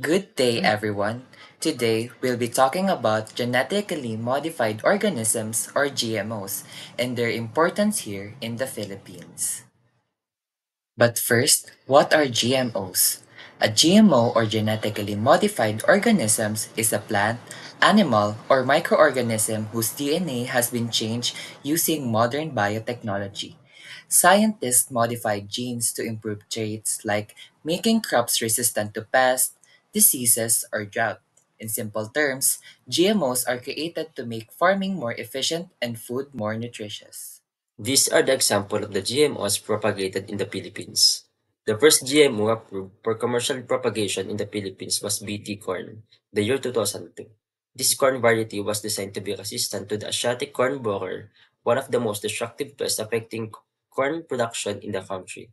Good day, everyone. Today, we'll be talking about genetically modified organisms or GMOs and their importance here in the Philippines. But first, what are GMOs? A GMO or genetically modified organisms is a plant, animal, or microorganism whose DNA has been changed using modern biotechnology. Scientists modify genes to improve traits like making crops resistant to pests, diseases, or drought. In simple terms, GMOs are created to make farming more efficient and food more nutritious. These are the example of the GMOs propagated in the Philippines. The first GMO approved for commercial propagation in the Philippines was BT corn, the year 2002. This corn variety was designed to be resistant to the Asiatic corn borer, one of the most destructive pests affecting corn production in the country.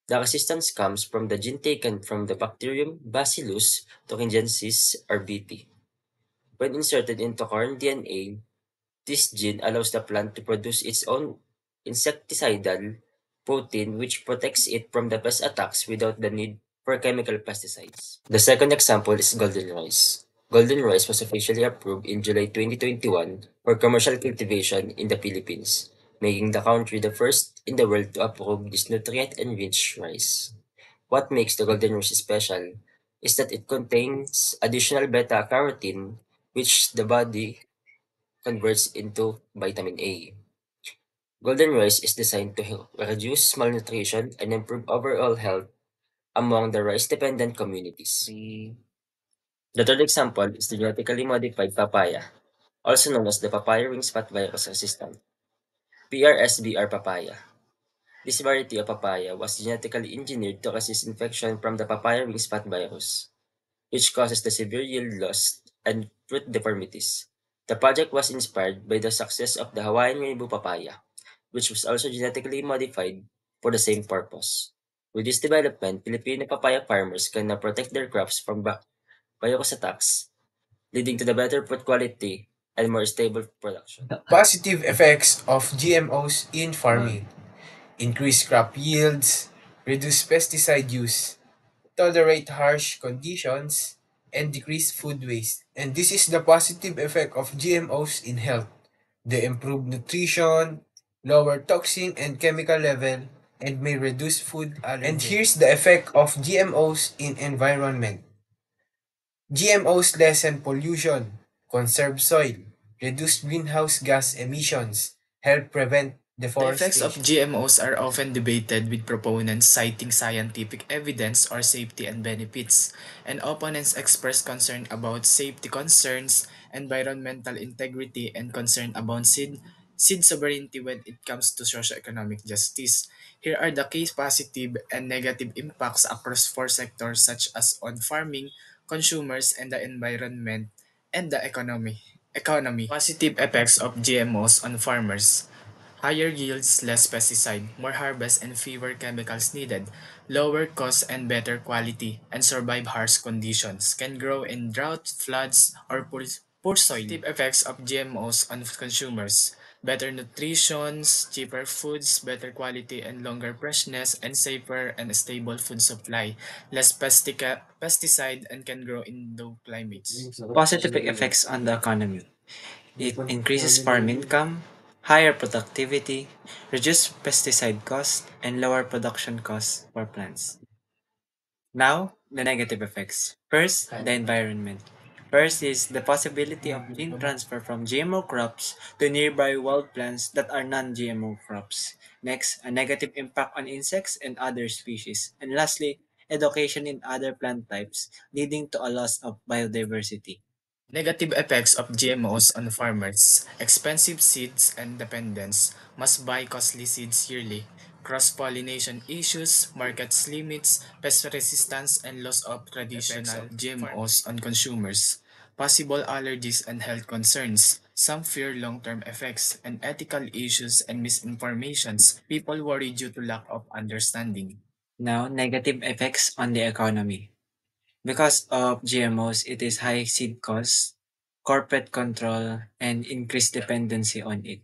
The resistance comes from the gene taken from the bacterium Bacillus thuringiensis or BT. When inserted into corn DNA, this gene allows the plant to produce its own insecticidal protein which protects it from the pest attacks without the need for chemical pesticides. The second example is golden rice. Golden rice was officially approved in July 2021 for commercial cultivation in the Philippines, making the country the first in the world to approve this nutrient-enriched rice. What makes the golden rice special is that it contains additional beta-carotene, which the body converts into vitamin A. Golden rice is designed to reduce malnutrition and improve overall health among the rice-dependent communities. The third example is the genetically modified papaya, also known as the papaya ring spot virus resistant, PRSVR papaya. This variety of papaya was genetically engineered to resist infection from the papaya ring spot virus, which causes the severe yield loss and fruit deformities. The project was inspired by the success of the Hawaiian rainbow papaya, which was also genetically modified for the same purpose. With this development, Filipino papaya farmers can now protect their crops from virus attacks, leading to the better fruit quality and more stable production. Positive effects of GMOs in farming: increase crop yields, reduce pesticide use, tolerate harsh conditions, and decrease food waste. And this is the positive effect of GMOs in health. They improve nutrition, lower toxin and chemical level, and may reduce food allergen. And here's the effect of GMOs in environment. GMOs lessen pollution, conserve soil, reduce greenhouse gas emissions, help prevent The effects of deforestation. GMOs are often debated, with proponents citing scientific evidence or safety and benefits, and opponents express concern about safety concerns, environmental integrity, and concern about seed sovereignty when it comes to socioeconomic justice. Here are the key positive and negative impacts across four sectors such as on farming, consumers, and the environment and the economy. Positive effects of GMOs on farmers. Higher yields, less pesticide, more harvest and fewer chemicals needed, lower costs and better quality, and survive harsh conditions. Can grow in drought, floods, or poor soil. Negative effects of GMOs on consumers. Better nutrition, cheaper foods, better quality and longer freshness, and safer and stable food supply. Less pesticide and can grow in low climates. Positive effects on the economy. It increases farm income, higher productivity, reduced pesticide costs, and lower production costs for plants. Now, the negative effects. First, the environment. First is the possibility of gene transfer from GMO crops to nearby wild plants that are non-GMO crops. Next, a negative impact on insects and other species. And lastly, education in other plant types, leading to a loss of biodiversity. Negative effects of GMOs on farmers. Expensive seeds and dependence. Must buy costly seeds yearly. Cross-pollination issues, market limits, pest resistance, and loss of traditional GMOs on consumers. Possible allergies and health concerns. Some fear long-term effects and ethical issues and misinformations. People worry due to lack of understanding. Now, negative effects on the economy. Because of GMOs, it is high seed costs, corporate control, and increased dependency on it.